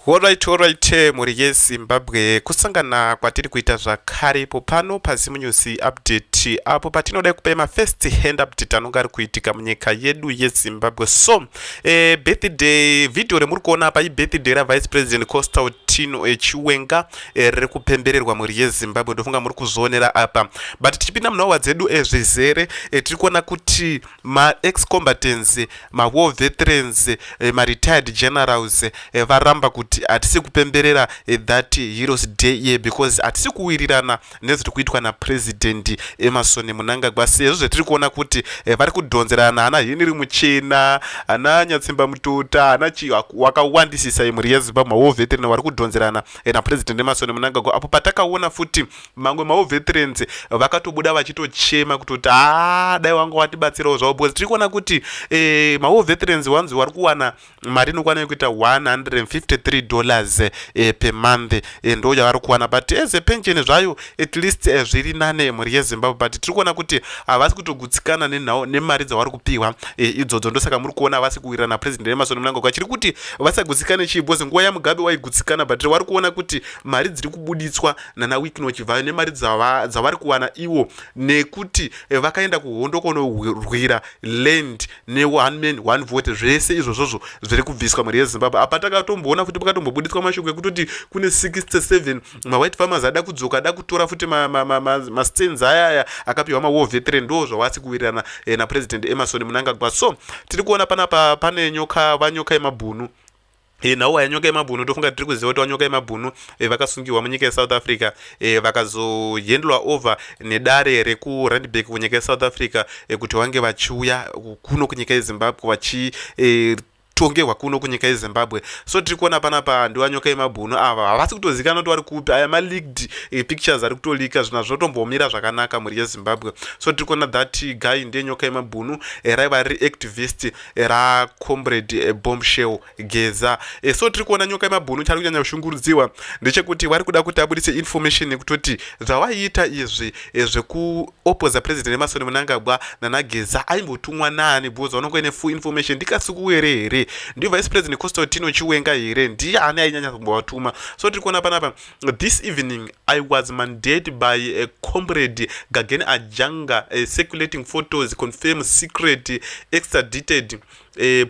Alright, muri yeZimbabwe kusangana kwatiri kuita zvakare ipo pano pazimunyusi update apo patinoda kupa mafirst hand update anonga ari kuitika munyika yedu yeZimbabwe. So birthday video remuri kuona apa ibirthday ravice president Constantino Chiwenga riri kupembererwa muri yeZimbabwe, ndofunga muri kuzvionera apa. But tichipinda munhauwa dzedu zvizere tiri kuona kuti ma-ex combatants, ma-war veterans, ma-retired generals varamba kuti hatisi kupemberera that heroes day here because hatisi kuwirirana nezviri kuitwa napresident Emerson Mnangagwa, sezvo zvetiri kuona kuti vari kudhonzerana hana Henry Muchena, hana Nyatsimba Mututa, hana wakawandisisa muri yeZimbabwe. Ma-war veterans vari kudhonzerana napresident Emerson Mnangagwa, apo patakaona futi mamwe ma-war veterans vakatobuda vachitochema kutoti dai wanga watibatsirawo zvavo, because tiri kuona kuti ma-war veterans wanzi vari kuwana mari inokwana yekuita $153 per month, ndo yavari kuwana. But as a pension zvayo at least Zvirinane muri yeZimbabwe, but tiri kuona kuti havasi kutogutsikana nemari dzavari kupiwa idzodzo, ndosaka muri kuona havasi kuwirirana president Emerson Mnangagwa. Chiri kuti vasagutsikane chii, because nguva yaMugabe waigutsikana, but vari kuona kuti mari dziri kubuditswa nana Wiki nochivhayo nemari dzavari kuwana iwo, nekuti vakaenda kuhondo kunorwira land ne-one man one vote, zvese izvozvozvo zviri kubviswa muri yeZimbabwe. Apa takatomboona futi pakatombobuditswa mashoko ekutoti kune 67 ma-white farmers ada kudzoka, ada kutora futi ma-stands ayaya akapiwa ma-war veteran, ndo zvawasi kuwirirana napresident Emerson Mnangagwa. So tiri kuona panapa pane vanyoka yemabhunu. Nawo yanyoka yemabhunu tofunga tiri kuziva kuti vanyoka yemabhunu vakasungirwa munyika yeSouth Africa, vakazoendlwa over nedare rekurandburg kunyika yeSouth Africa kuti vange vachiuya kuno kunyika yeZimbabwe vachi tongerwa kuno kunyika yeZimbabwe. So tiri kuona panapa ndivanyoka yemabhunu ava havasi kutozikana kuti vari kupi, aya ma-leaked pictures ari kutolika, zvina zvinotombomira zvakanaka muri yeZimbabwe. So tiri kuona that guy ndiye nyoka yemabhunu, raiva riri activist raComrade Bombshell Geza. So tiri kuona nyoka yemabhunu chari kunyanya kushungurudziwa ndechekuti vari kuda kuti abudise information yekutoti zvavaiita izvi zvekuopposa president Emerson Mnangagwa naNageza aimbotumwa nani, because vanongo ine full information ndikasikuwere here, ndi vice president Constantino Chiwenga here ndiye ani ainyanya kumbovatuma. So tiri kuona panapa, this evening I was mandated by a comrade Gagen Ajanga circulating photos confirm secret extradited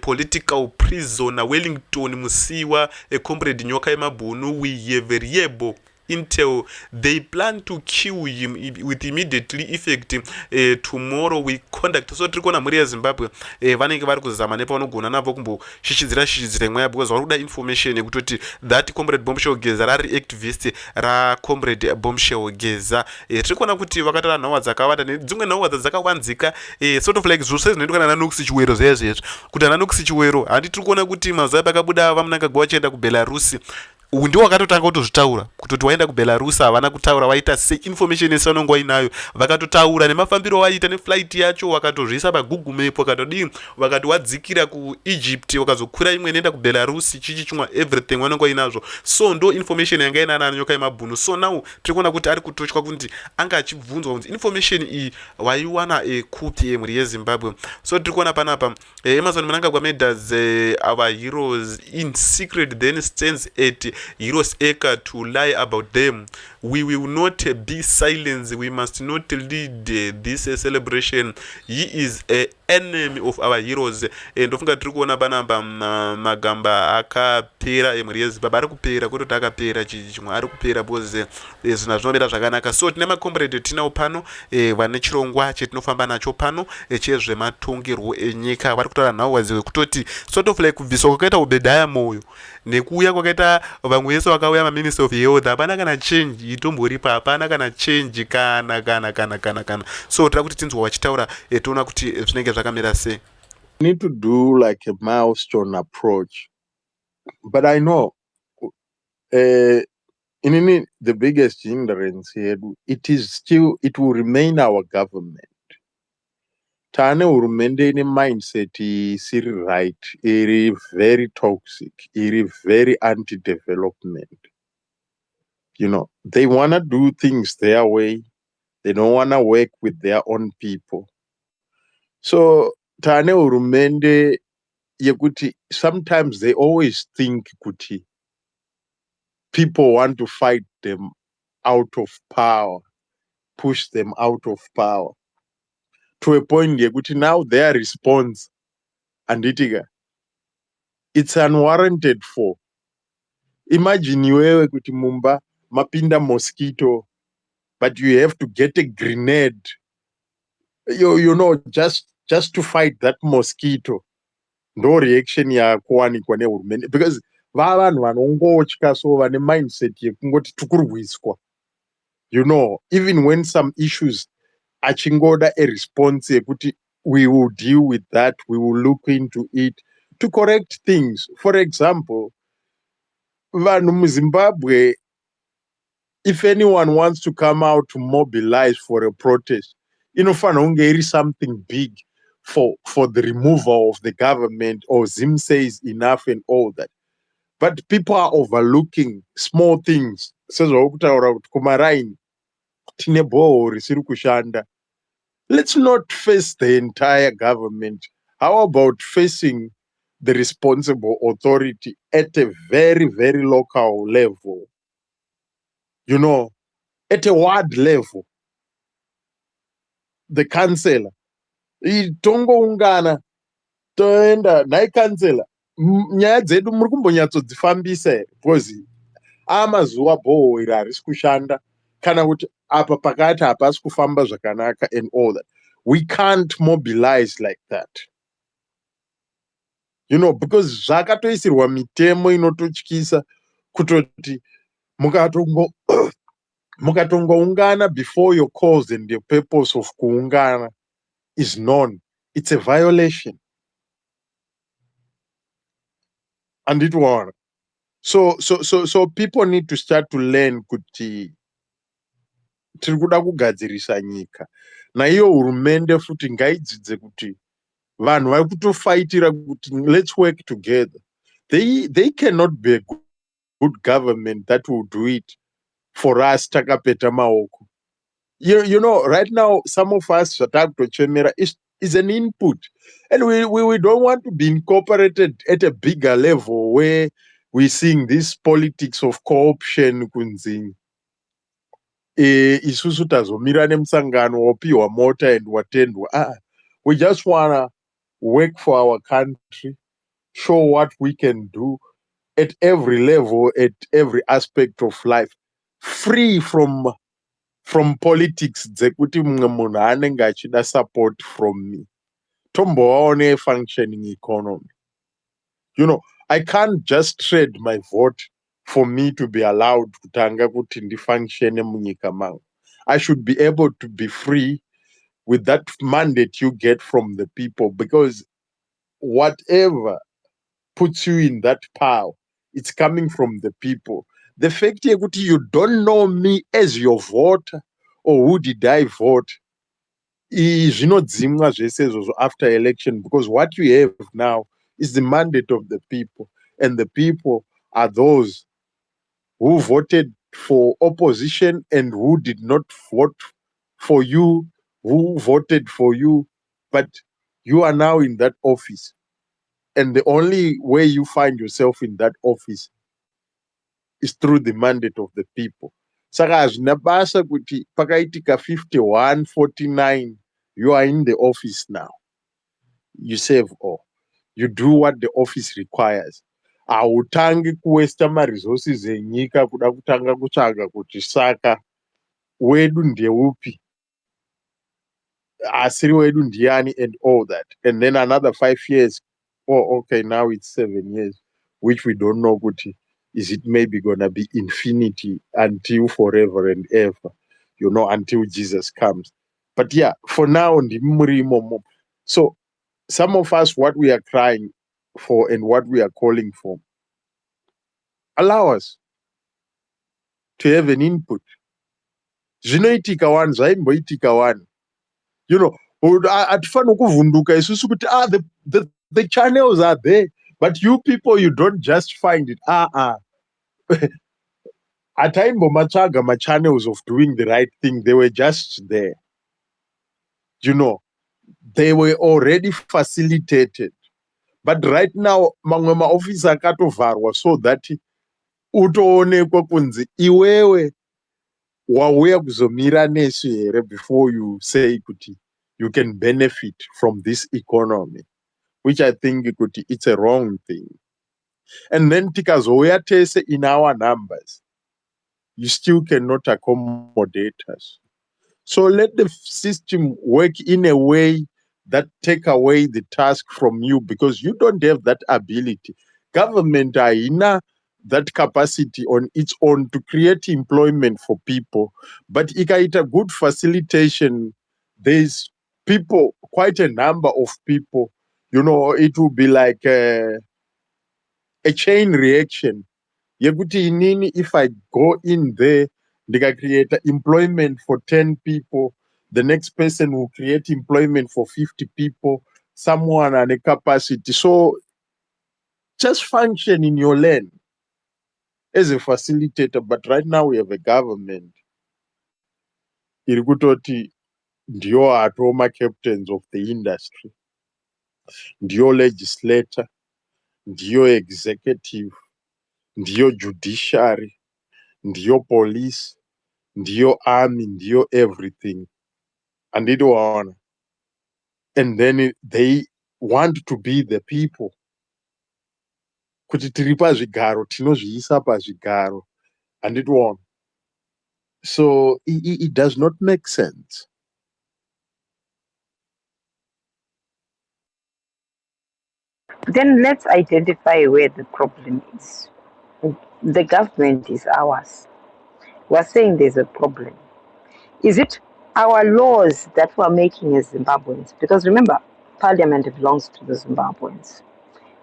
political prisoner Wellington Musiwa, a comrade nyoka yemabhunu. We have reliable intel they plan to kill him with immediately effect. Tomorrow we conduct. So tiri kuona muri yeZimbabwe vanenge vari kuzama nepavanogona napo kumboshishidzira mweya, because vari kuda information yekutoti that comrade Bombshell Geza rari activist raComrade Bombshell Geza. Tiri kuona kuti vakatora nhauwa dzakawanda nedzimwe nhauwa dzakawanzika, sort of like zvose zvinoitwa naNanoxi Chiwero zvezvezvo, kuti naNanoxi Chiwero handi tiri kuona kuti mazuva pakabuda vaMnangagwa vachienda kuBelarus, ndiwo wakatotanga kutozvitaura kutoti waenda kuBelarus havana kutaura, waita information yese vanonga vainayo, vakatotaura nemafambiro waita neflight yacho, wakatozviisa paGoogle Map, wakatodii, wakati wadzikira kuEgypt wakazokwira imwe inoenda kuBelarus, chichi chimwa everything vanonga vainazvo. So ndo information yanga inana nyoka yemabhunu. So now tiri kuona kuti ari kutotywa kuti anga achibvunzwa kunzi information iyi waiwana kupi muri yeZimbabwe. So tiri kuona panapa Emerson Mnangagwa made as our heroes in secret then stands at heroes acre to lie about them. We will not be silenced. We must not lead this celebration. He is a enemy of our heroes. Ndofunga tiri kuona panapa magamba akapera muri yeZimbabwe, ari kupera kutoti akapera chimwe ari kupera, because zvina zvinomira zvakanaka. So tine makomrade tinawo pano vane chirongwa chetinofamba nacho pano chezvematongerwo enyika. Vari kutaura nhauwa dzekutoti sort of like kubviswa kwakaita Obedaya Moyo nekuuya kwakaita vamwe vese vakauya maminister of health, hapana kana change itomboripa, hapana kana change kana. So tira kuti tinzwa vachitaura toona kuti zvinenge zvakamira sei. Need to do like a milestone approach, but I know in the biggest hindrance here, it will remain our government. Tane hurumende ine mindset isiri right, iri very toxic, iri very anti-development. You know, they want to do things their way. They don't want to work with their own people. So tane hurumende yekuti sometimes they always think kuti people want to fight them out of power, push them out of power to a point yekuti now their response anditika it's unwarranted for. Imagine iwewe kuti mumba mapinda mosquito but you have to get a grenade, you know, just to fight that mosquito. Ndo reaction yakuwanikwa nehurumende because vavanhu vanongotya, so vane mindset yekungoti tukurwiswa. You know, even when some issues achingoda a response yekuti we will deal with that, we will look into it to correct things. For example, vanhu muZimbabwe, if anyone wants to come out to mobilize for a protest, inofanira kunge iri something big for the removal of the government, or Zim says enough and all that. But people are overlooking small things. Sezvakutaura kuti kumaraini tine bhohoro risiri kushanda. Let's not face the entire government. How about facing the responsible authority at a very, very local level? You know, at a ward level, the councillor. Tongoungana toenda nhai councillor, nyaya dzedu muri kumbonyatsodzifambisa here? Because amazuva bhohoro iri harisi kushanda, kana kuti apa pakati hapasi kufamba zvakanaka and all that. We can't mobilize like that. You know, because zvakatoisirwa mitemo inototyisa kutoti mukatongoungana before your cause and the purpose of kuungana is known, it's a violation. And it was. So people need to start to learn kuti tiri kuda kugadzirisa nyika. Naiyo hurumende futi ngaidzidze kuti vanhu vari kutofaitira kuti let's work together. They cannot be a good government that will do it for us takapeta maoko. You know, right now, some of us is an input. And we don't want to be incorporated at a bigger level where we're seeing this politics of corruption. Isusu tazomira nemusangano wopiwa mota and watendwa. We just want to work for our country, show what we can do at every level, at every aspect of life, free from politics dzekuti mumwe munhu anenge achida support from me. Tombovawo ne-functioning economy. You know, I can't just trade my vote for me to be allowed kutanga kuti ndifunctione munyika mangu. I should be able to be free with that mandate you get from the people, because whatever puts you in that power, it's coming from the people. The fact that you don't know me as your voter, or who did I vote, is not zimwa zvese after election, because what you have now is the mandate of the people, and the people are those who voted for opposition and who did not vote for you, who voted for you, but you are now in that office. And the only way you find yourself in that office is through the mandate of the people. Saka hazvina basa kuti pakaitika 51-49, you are in the office now. You save all. You do what the office requires. Hautangi kuwesta maresources enyika kuda kutanga kutsvaga kuti saka wedu ndeupi, asiri wedu ndiani and all that. And then another 5 years, okay, now it's 7 years, which we don't know kuti is it maybe gonna be infinity until forever and ever, you know, until Jesus comes. But yeah, for now, so some of us, what we are crying for and what we are calling for, allow us to have an input. Zvinoitika one, zvaimboitika one. You know, hatifaniri kuvhunduka isusu kuti the channels are there, but you people, you don't just find it. Hataimbomatsvaga ma-channels of doing the right thing. They were just there. You know, they were already facilitated. But right now, mamwe maofisi akatovharwa so that utoonekwa kunzi iwewe wauya kuzomira nesu here before you say kuti you can benefit from this economy, which I think kuti it's a wrong thing. And then tikazouya tese in our numbers, you still cannot accommodate us. So let the system work in a way that take away the task from you, because you don't have that ability. Government haina that capacity on its own to create employment for people. But ikaita good facilitation, there's people, quite a number of people, it will be like a chain reaction. Yekuti inini, if I go in there, create employment for 10 people, the next person will create employment for 50 people, someone and a capacity. So just function in your lane as a facilitator. But right now we have a government. Irikutoti ndio atoma captains of the industry, ndio legislator, ndio executive, ndio judiciary, ndio police, ndio army, ndio everything. And they don't want. And then they want to be the people. Kuti tiri pazvigaro tinozviisa pazvigaro, and it won't. So it does not make sense. Then let's identify where the problem is. The government is ours. We're saying there's a problem. Is it our laws that we're making as Zimbabweans? Because remember, parliament belongs to the Zimbabweans.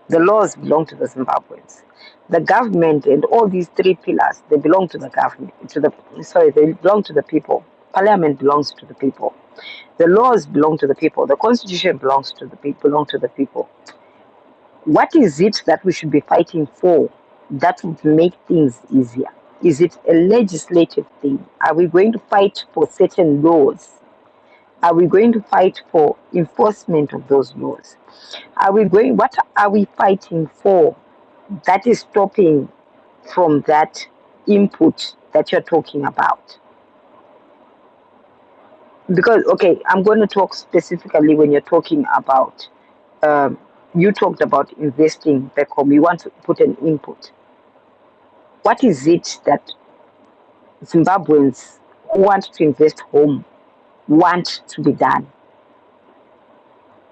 The laws belong to the Zimbabweans. The government and all these three pillars, they belong to the government, they belong to the people. Parliament belongs to the people. The laws belong to the people. The constitution belongs to the people, belong to the people. What is it that we should be fighting for that would make things easier? Is it a legislative thing? Are we going to fight for certain laws? Are we going to fight for enforcement of those laws? What are we fighting for that is stopping from that input that you're talking about? Because, okay, I'm going to talk specifically when you're talking about, you talked about investing back home. You want to put an input. What is it that Zimbabweans who want to invest home want to be done?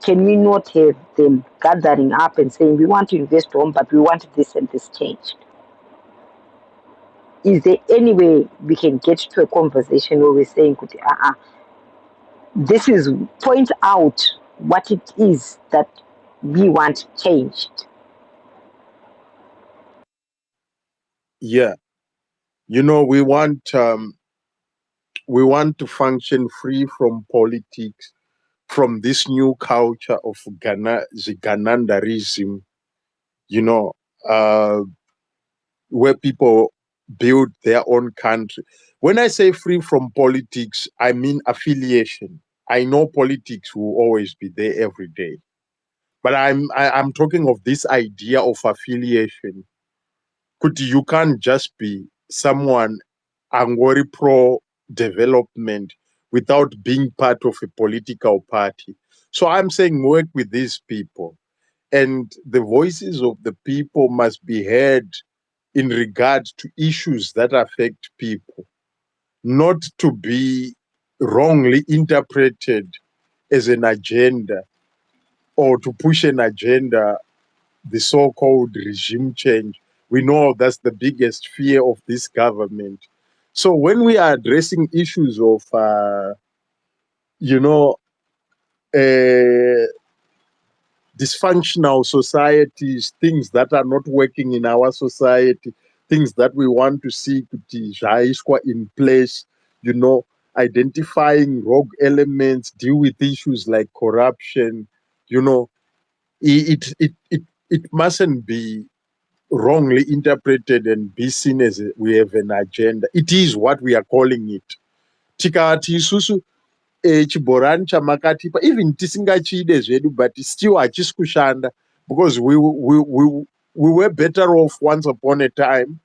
Can we not have them gathering up and saying, we want to invest home, but we want this and this changed? Is there any way we can get to a conversation where we're saying, this is, point out what it is that we want changed? Yeah. We want to function free from politics, from this new culture of Ganandarism, where people build their own country. When I say free from politics, I mean affiliation. I know politics will always be there every day, but I'm talking of this idea of affiliation. You can't just be someone angry pro development without being part of a political party. So I'm saying work with these people, and the voices of the people must be heard in regard to issues that affect people, not to be wrongly interpreted as an agenda or to push an agenda, the so-called regime change. We know that's the biggest fear of this government. So when we are addressing issues of, dysfunctional societies, things that are not working in our society, things that we want to see in place, identifying rogue elements, deal with issues like corruption, it mustn't be wrongly interpreted and be seen as we have an agenda. It is what we are calling it. Tikati isusu chibhorani chamakatipa, even tisingachide zvedu, but still hachisi kushanda, because we were better off once upon a time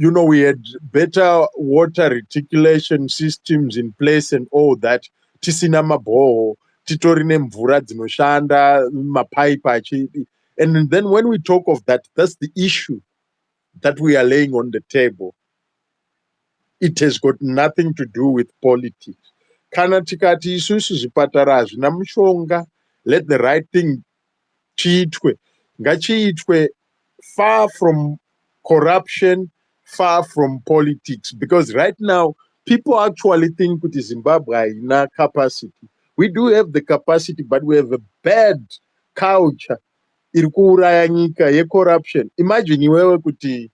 we had better water reticulation systems in place and all that. Tisina maboho, titori nemvura dzinoshanda, mapaipi achidi. And then when we talk of that, that's the issue that we are laying on the table. It has got nothing to do with politics. Kana tikati isusu zvipatara hazvina mushonga, let the right thing chiitwe. Ngachiitwe far from corruption, far from politics. Because right now, people actually think that Zimbabwe haina capacity. We do have the capacity, but we have a bad culture iri kuuraya nyika yecorruption. Imagine iwewe kuti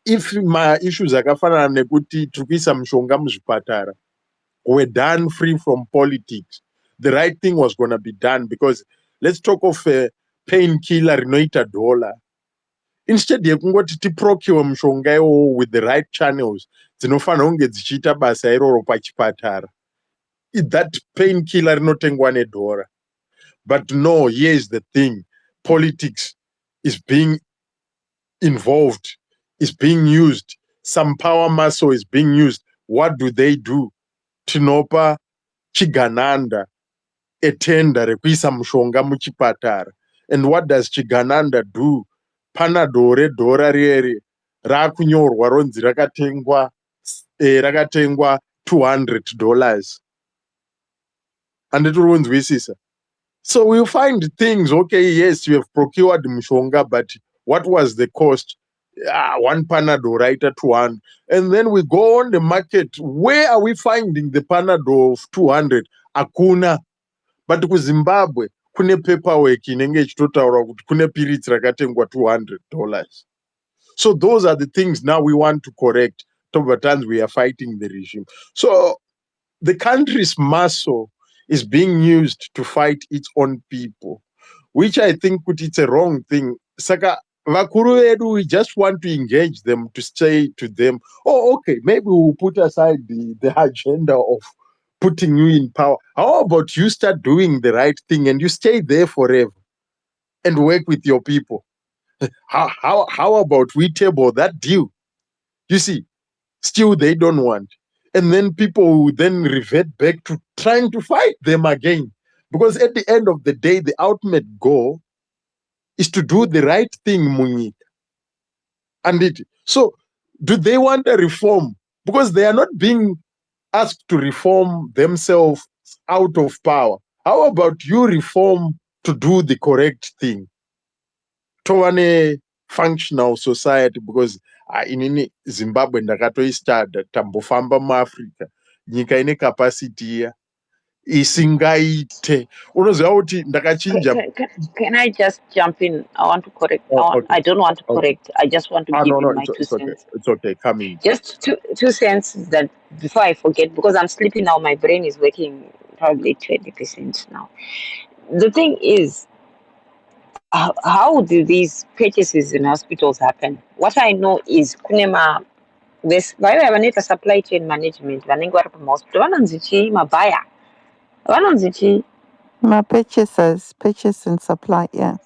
if maissues akafanana nekuti tiri kuisa mushonga muzvipatara were done free from politics, the right thing was going to be done. Because let's talk of a painkiller rinoita dollar. Instead yekungoti tiprocure mushonga iwowo with the right channels dzinofanira kunge dzichiita basa iroro pachipatara, that painkiller rinotengwa nedhora. But no, here's the thing. Politics is being involved, is being used. Some power muscle is being used. What do? Tinopa Chigananda a tender rekuisa mushonga muchipatara. And what does Chigananda do? Panadol dhora rieri rakunyorwa ronzi rakatengwa $200. And it runzwisisa. So we find things, okay, yes, you have procured mushonga, but what was the cost? One Panadol, right, at 200. And then we go on the market. Where are we finding the Panadol of 200? Akuna. But ku Zimbabwe, kune paperwork inenge ichitotaura kuti kune piritsi rakatengwa $200. So those are the things now we want to correct. Combatants, we are fighting the regime. So the country's muscle is being used to fight its own people, which I think it's a wrong thing. Saka vakuru vedu, we just want to engage them, to say to them, oh, okay, maybe we'll put aside the agenda of putting you in power. How about you start doing the right thing and you stay there forever and work with your people? How about we table that deal? You see, still they don't want. And then people will then revert back to trying to fight them again. Because at the end of the day, the ultimate goal is to do the right thing, Munyi. So do they want a reform? Because they are not being asked to reform themselves out of power. How about you reform to do the correct thing? Towane functional society, because inini Zimbabwe ndakatoistada tambofamba muAfrica, nyika ine capacity iya isingaite. Unoziva kuti ndakachinja. Can I just jump in? I want to correct. Okay. I don't want to correct. I just want to give No, in my it's 2 okay. cents. It's okay. Come in. Just two cents that before I forget, because I'm sleeping now, my brain is working probably 20% now. The thing is, how do these purchases in hospitals happen? What I know is kunema this vanoita supply chain management vanenge vari pamahospital vanonzi chii mabhaya vanonzi chii purchase and supply, yeah.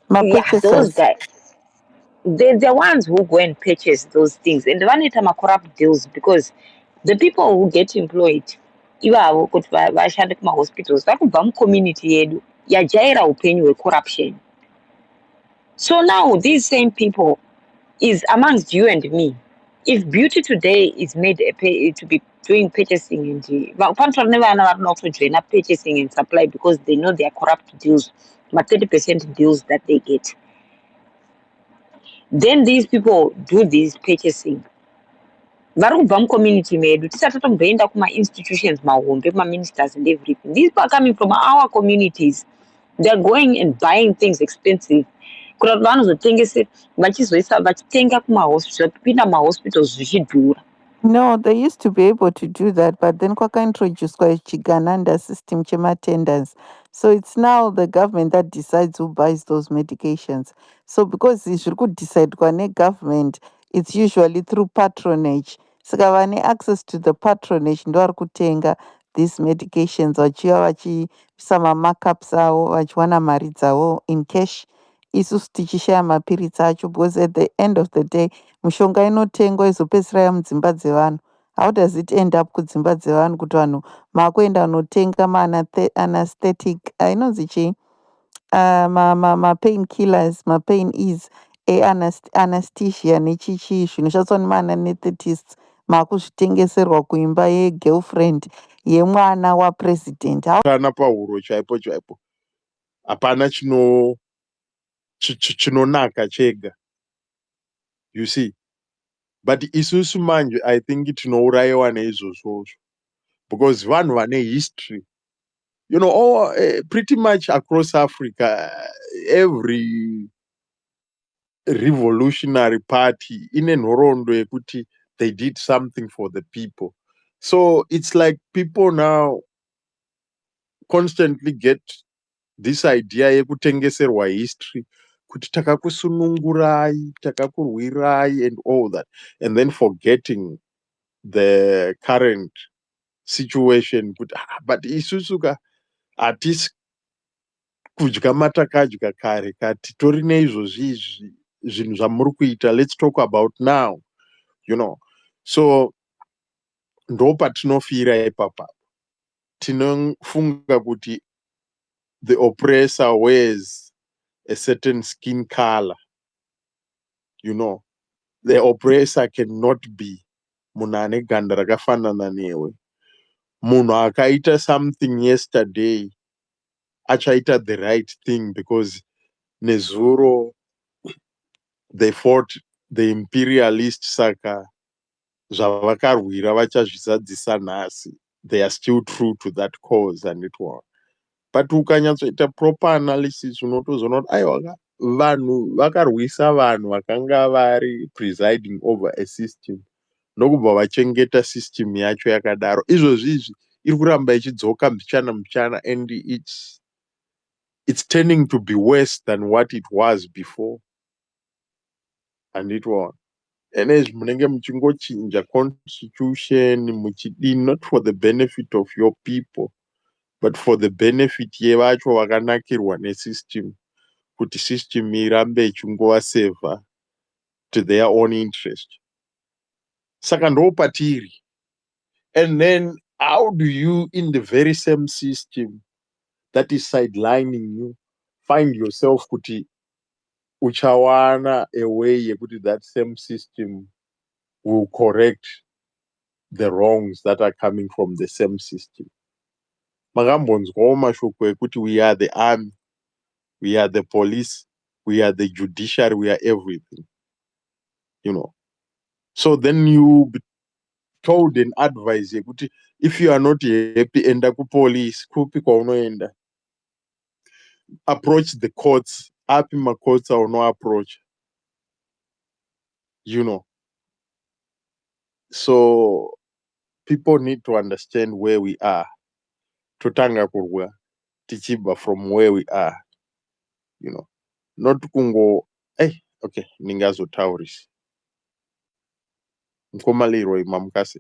Those guys, they're the ones who go and purchase those things, and vanoita corrupt deals because the people who get employed ivavo kuti vashande kumahospitals vakubva mucommunity yedu yajaira upenyu hwecorruption. So now these same people is amongst you and me. If Beauty today is made to be doing purchasing and join up purchasing and supply because they know they are corrupt deals, but 30% deals that they get. Then these people do this purchasing. Vari kubva mucommunity medu tisati tomboenda kuma-institutions mahombe kuma-ministers and everything. These people are coming from our communities. They're going and buying things expensive kuda kuti vanozotengese vachizoisa vachitenga kumahospital kupinda mahospitals zvichidhura. No, they used to be able to do that, but then kwakaintroduced chigananda system chema tenders. So it's now the government that decides who buys those medications. So because zviri kudecidwa ne-government, it's usually through patronage. Saka vane access to the patronage ndovari kutenga these medications vachiva vachiisa mamarkups avo vachiwana mari dzavo in cash isusu tichishaya mapiritsi acho, because at the end of the day mishonga inotengwa izopedzisira yamudzimba dzevanhu. How does it end up kudzimba dzevanhu kuti vanhu makuenda kunotenga ma-anesthetic inonzi chii, ma-pain killers, ma-pain ease, anesthesia nechichi zvinoshandiswa nema-anesthetists makuzvitengeserwa kuimba yegirlfriend yemwana wapresident. Kana pahuro chaipo chaipo, hapana chinonaka chega, you see. But isusu manje I think tinourayiwa neizvozvozvo, because vanhu vane history, you know, all, pretty much across Africa, every revolutionary party ine nhoroondo yekuti they did something for the people. So it's like people now constantly get this idea yekutengeserwa history, kuti takakusunungurai, takakurwirai and all that, and then forgetting the current situation. But isusuka hatisi kudya matakadya kare, katitori neizvozvi zvinhu zvamuri kuita, let's talk about now, you know. So ndo patinofira ipapa, tinofunga kuti the oppressor wears a certain skin color, you know. The oppressor cannot be munhu ane ganda rakafanana newe. Munhu akaita something yesterday achaita the right thing, because nezuro they fought the imperialists, saka zvavakarwira vachazvizadzisa nhasi, they are still true to that cause and it was. But ukanyatsoita proper analysis unotozoona kuti aiwa, vanhu vakarwisa vanhu vakanga vari presiding over a system, nokubva vachengeta system yacho yakadaro. Izvozvizvi iri kuramba ichidzoka mbichana mbichana, and it's turning to be worse than what it was before. And it was. And as munenge muchingochinja constitution muchidini, not for the benefit of your people, but for the benefit yevacho vakanakirwa nesystem, kuti system irambe ichingovasevha to their own interest. Saka ndo patiri. And then how do you, in the very same system that is sidelining you, find yourself kuti uchawana a way yekuti that same system will correct the wrongs that are coming from the same system? Makambonzwawo mashoko ekuti we are the army, we are the police, we are the judiciary, we are everything, you know. So then you be told and advised yekuti if you are not happy, enda kupolice. Kupi kwaunoenda? Approach the courts. Api macourts auno approach, you know. So people need to understand where we are. Totanga kurwa tichibva from where we are, you know. Not kungo, okay, ningazotaurisa. Mkomaliro mamukase.